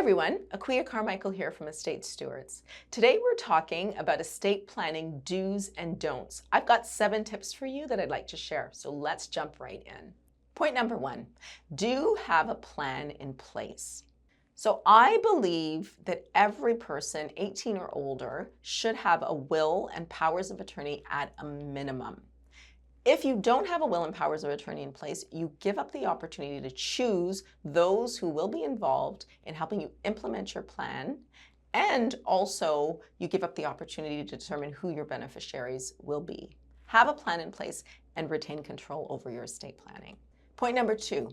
everyone, Akua Carmichael here from Estate Stewards. Today we're talking about estate planning do's and don'ts. I've got 7 tips for you that I'd like to share, so let's jump right in. Point number 1, do have a plan in place. So I believe that every person 18 or older should have a will and powers of attorney at a minimum. If you don't have a will and powers of attorney in place, you give up the opportunity to choose those who will be involved in helping you implement your plan, and also you give up the opportunity to determine who your beneficiaries will be. Have a plan in place and retain control over your estate planning. Point number 2,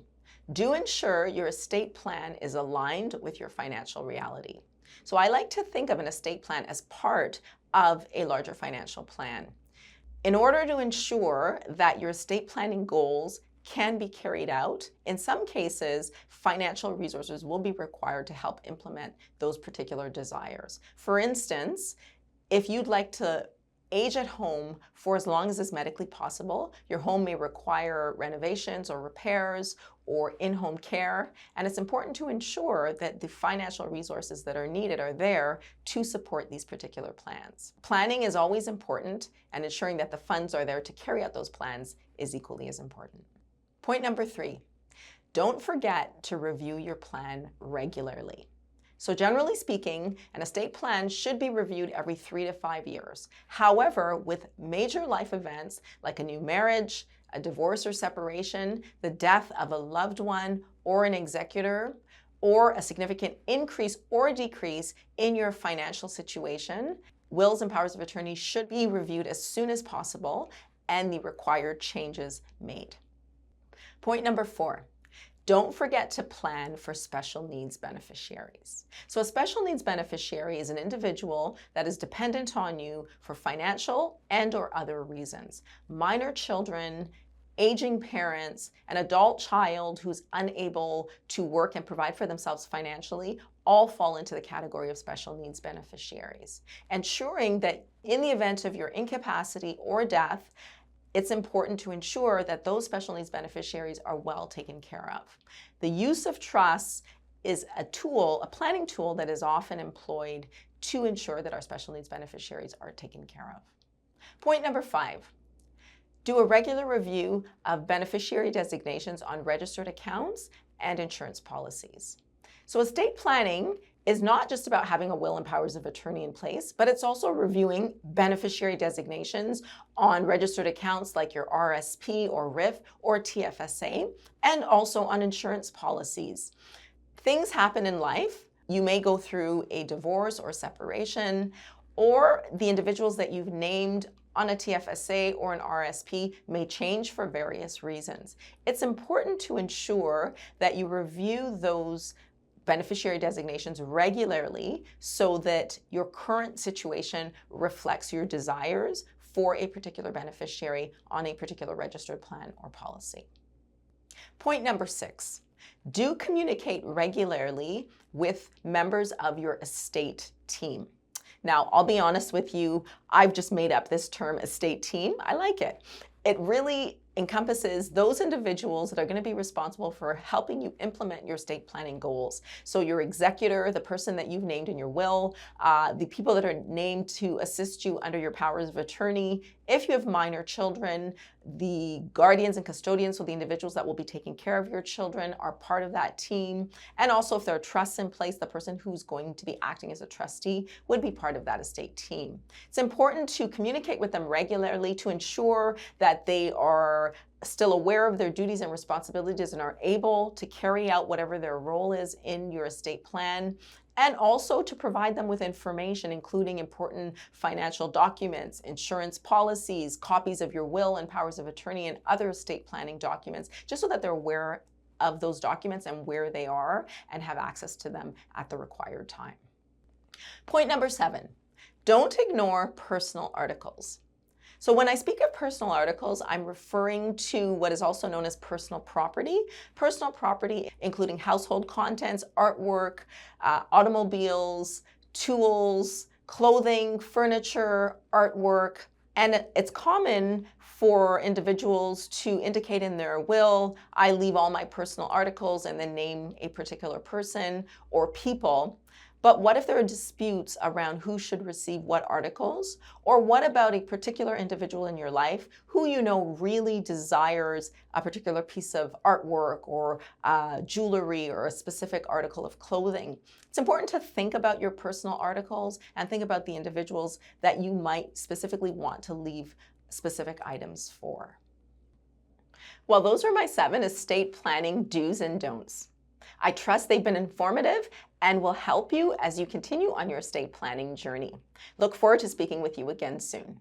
do ensure your estate plan is aligned with your financial reality. So I like to think of an estate plan as part of a larger financial plan. In order to ensure that your estate planning goals can be carried out, in some cases, financial resources will be required to help implement those particular desires. For instance, if you'd like to age at home for as long as is medically possible, your home may require renovations or repairs or in-home care, and it's important to ensure that the financial resources that are needed are there to support these particular plans. Planning is always important, and ensuring that the funds are there to carry out those plans is equally as important. Point number 3, don't forget to review your plan regularly. So generally speaking, an estate plan should be reviewed every 3 to 5 years. However, with major life events like a new marriage, a divorce or separation, the death of a loved one or an executor, or a significant increase or decrease in your financial situation, wills and powers of attorney should be reviewed as soon as possible and the required changes made. Point number 4. Don't forget to plan for special needs beneficiaries. So a special needs beneficiary is an individual that is dependent on you for financial and/or other reasons. Minor children, aging parents, an adult child who's unable to work and provide for themselves financially all fall into the category of special needs beneficiaries. Ensuring that in the event of your incapacity or death, it's important to ensure that those special needs beneficiaries are well taken care of. The use of trusts is a tool, a planning tool that is often employed to ensure that our special needs beneficiaries are taken care of. Point number 5, do a regular review of beneficiary designations on registered accounts and insurance policies. So estate planning is not just about having a will and powers of attorney in place, but it's also reviewing beneficiary designations on registered accounts like your RSP or RIF or TFSA, and also on insurance policies. Things happen in life. You may go through a divorce or separation, or the individuals that you've named on a TFSA or an RSP may change for various reasons. It's important to ensure that you review those beneficiary designations regularly so that your current situation reflects your desires for a particular beneficiary on a particular registered plan or policy. Point number 6, do communicate regularly with members of your estate team. Now, I'll be honest with you, I've just made up this term estate team. I like it. It really encompasses those individuals that are going to be responsible for helping you implement your estate planning goals. So your executor, the person that you've named in your will, the people that are named to assist you under your powers of attorney. If you have minor children, the guardians and custodians, so the individuals that will be taking care of your children, are part of that team. And also if there are trusts in place, the person who's going to be acting as a trustee would be part of that estate team. It's important to communicate with them regularly to ensure that they are still aware of their duties and responsibilities and are able to carry out whatever their role is in your estate plan, and also to provide them with information, including important financial documents, insurance policies, copies of your will and powers of attorney, and other estate planning documents, just so that they're aware of those documents and where they are and have access to them at the required time. Point number 7, don't ignore personal articles. So when I speak of personal articles, I'm referring to what is also known as personal property. Personal property including household contents, artwork, automobiles, tools, clothing, furniture, artwork, And it's common for individuals to indicate in their will, I leave all my personal articles, and then name a particular person or people. But what if there are disputes around who should receive what articles? Or what about a particular individual in your life who you know really desires a particular piece of artwork or jewelry or a specific article of clothing? It's important to think about your personal articles and think about the individuals that you might specifically want to leave specific items for. Well, those are my 7 estate planning do's and don'ts. I trust they've been informative and will help you as you continue on your estate planning journey. Look forward to speaking with you again soon.